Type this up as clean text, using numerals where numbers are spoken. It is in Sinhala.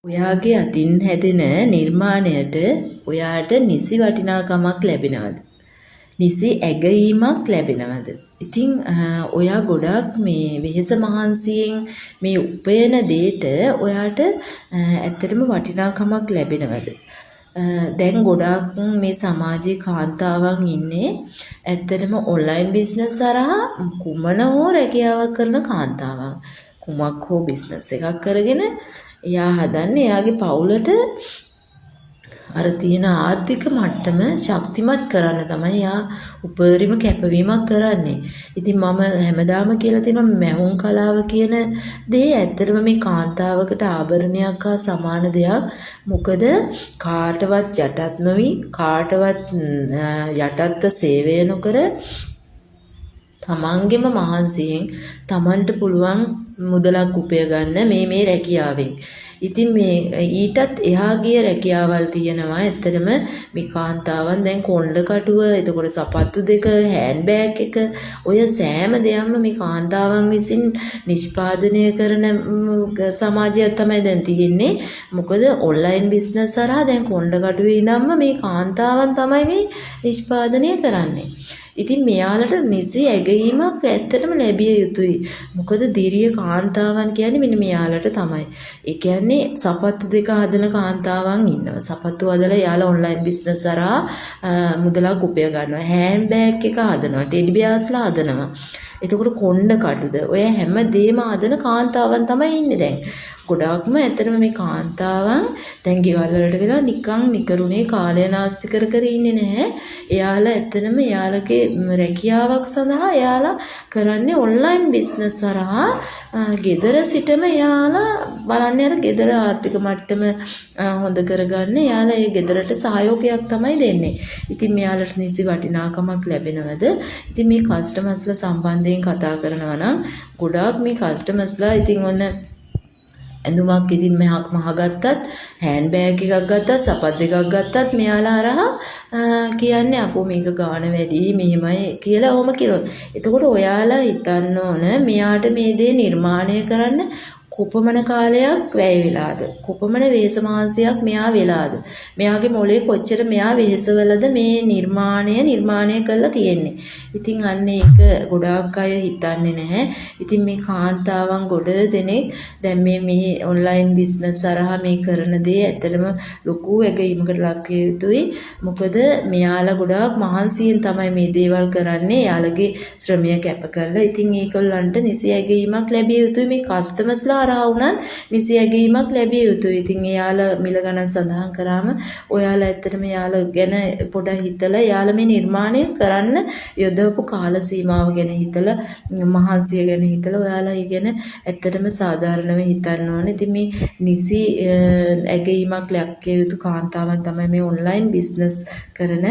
ඔයාගේ අතින් හැදෙන නිර්මාණයට ඔයාට නිසි වටිනාකමක් ලැබෙනවද? නිසි ඇගයීමක් ලැබෙනවද? ඉතින් ඔයා ගොඩාක් මේ වෙහෙස මහන්සියෙන් මේ උපයන දෙයට ඔයාට ඇත්තටම වටිනාකමක් ලැබෙනවද? දැන් ගොඩාක් මේ සමාජයේ කාන්තාවන් ඉන්නේ ඇත්තටම ඔන්ලයින් බිස්නස් හරහා කුමන හෝ රැකියාවක් කරන කාන්තාවන්. කුමක් හෝ බිස්නස් එකක් කරගෙන එයා හදන්නේ එයාගේ පවුලට අර තියෙන ආර්ථික මට්ටම ශක්තිමත් කරන්න තමයි එයා උපරිම කැපවීමක් කරන්නේ. ඉතින් මම හැමදාම කියලා තියෙනවා මැහුම් කලාව කියන දේ ඇත්තටම මේ කාන්තාවකට ආභරණයක් හා සමාන දෙයක්. මොකද කාටවත් යටත් නොවි කාටවත් යටත්ව සේවය නොකර තමන්ගෙම මහන්සියෙන් තමන්ට පුළුවන් මුදලක් උපය ගන්න මේ රැකියාවෙන්. ඉතින් මේ ඊටත් එහා ගිය රැකියාවල් තියෙනවා. ඇත්තටම මේ කාන්තාවන් දැන් කොණ්ඩ කටුව, එතකොට සපත්තු දෙක, හෑන්ඩ් බෑග් එක, ඔය සෑම දෙයක්ම මේ කාන්තාවන් විසින් නිෂ්පාදනය කරන සමාජයක් තමයි දැන් තියෙන්නේ. මොකද ඔන්ලයින් බිස්නස් හරහා දැන් කොණ්ඩ කටුවේ ඉඳන්ම මේ කාන්තාවන් තමයි මේ නිෂ්පාදනය කරන්නේ. ඉතින් මෙයාලට නිසි ඇගයීමක් ඇත්තටම ලැබිය යුතුයි. මොකද දිරිය කාන්තාවන් කියන්නේ මෙන්න මෙයාලට තමයි. ඒ කියන්නේ සපත්තු දෙක හදන කාන්තාවන් ඉන්නවා. සපත්තු හදලා යාලා ඔන්ලයින් බිස්නස් හරහා මුදලක් උපය ගන්නවා. හෑන්ඩ් බෑග් එක හදනවා. ටෙඩි බියර්ස්ලා හදනවා. එතකොට කොණ්ඩ කටුද ඔය හැම දෙයක්ම හදන කාන්තාවන් තමයි ඉන්නේ දැන්. ගොඩාක්ම ඇත්තටම මේ කාන්තාවන් දැන් ගෙවල් වලට වෙලා නිකන් නිකරුණේ කාලය නාස්ති කර කර ඉන්නේ නැහැ. එයාලා ඇත්තටම එයාලගේ රැකියාවක් සඳහා එයාලා කරන්නේ ඔන්ලයින් බිස්නස් හරහා ගෙදර සිටම එයාලා බලන්නේ අර ගෙදර ආර්ථික මට්ටම හොඳ කරගන්න එයාලා ඒ ගෙදරට සහයෝගයක් තමයි දෙන්නේ. ඉතින් මෙයාලට නිසි වටිනාකමක් ලැබෙනවද? ඉතින් මේ කස්ටමර්ස්ලා සම්බන්ධයෙන් කතා කරනවා නම් ගොඩාක් මේ කස්ටමර්ස්ලා ඉතින් ඔන්න ඇඳුමක් ඉතින් මහ ගත්තත් හෑන්ඩ් බෑග් එකක් ගත්තත් සපත් දෙකක් ගත්තත් මෙයාලා අරහා කියන්නේ අපෝ මේක ගාණ වැඩි මෙහෙමයි කියලා ඔහොම කියනවා. එතකොට ඔයාලා හිතන්න ඕන මෙයාට මේ දේ නිර්මාණය කරන්න කොපමණ කාලයක් වැය වෙලාද? කොපමණ වෙහෙස මහන්සියක් මෙයා වෙලාද? මෙයාගේ මොලේ කොච්චර මෙයා වෙහෙසවලද මේ නිර්මාණය කරලා තියෙන්නේ. ඉතින් අන්න ඒක ගොඩාක් අය හිතන්නේ නැහැ. ඉතින් මේ කාන්තාවන් ගොඩ දෙනෙක් දැන් මේ ඔන්ලයින් බිස්නස් හරහා මේ කරන දේ ඇත්තටම ලොකු ඇගීමකට ලක් විය යුතුයි. මොකද මෙයාලා ගොඩාක් මහන්සියෙන් තමයි මේ දේවල් කරන්නේ. යාළගේ ශ්‍රමය කැප කරලා. ඉතින් ඒකලන්ට නිසි ඇගීමක් ලැබිය යුතුයි. මේ කස්ටමර්ස්ලා හරහා වුණත් නිසි ඇගීමක් ලැබිය යුතුයි. ඉතින් එයාලා මිල ගණන් සඳහන් කරාම ඔයාලා ඇත්තටම එයාලා ගැන පොඩක් හිතලා එයාලා මේ නිර්මාණය කරන්න යොදවපු කාල සීමාව ගැන හිතලා මහන්සිය ගැන හිතලා ඔයාලා ඒ ගැන ඇත්තටම සාධාරණව හිතන්න ඕනේ. ඉතින් මේ නිසි ඇගීමක් ලැබිය යුතු කාන්තාවන් තමයි මේ ඔන්ලයින් බිස්නස් කරන